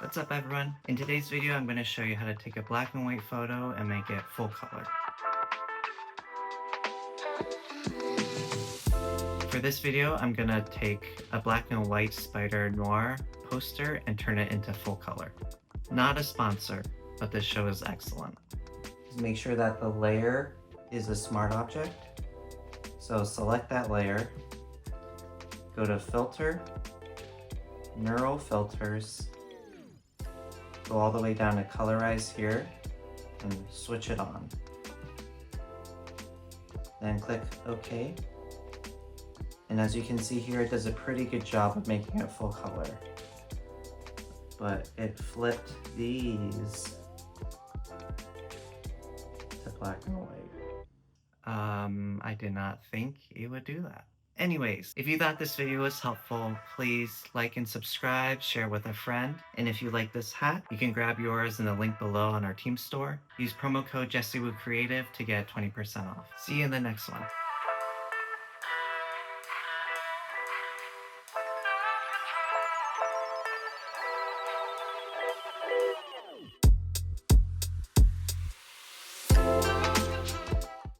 What's up everyone? In today's video, I'm going to show you how to take a black and white photo and make it full color. For this video, I'm going to take a black and white spider noir poster and turn it into full color. Not a sponsor, but this show is excellent. Just make sure that the layer is a smart object. So select that layer, go to Filter, Neural Filters, go all the way down to Colorize here and switch it on. Then click OK. And as you can see here, it does a pretty good job of making it full color. But it flipped these to black and white. I did not think it would do that. Anyways, if you thought this video was helpful, please like and subscribe, share with a friend. And if you like this hat, you can grab yours in the link below on our team store. Use promo code JessieWooCreative to get 20% off. See you in the next one.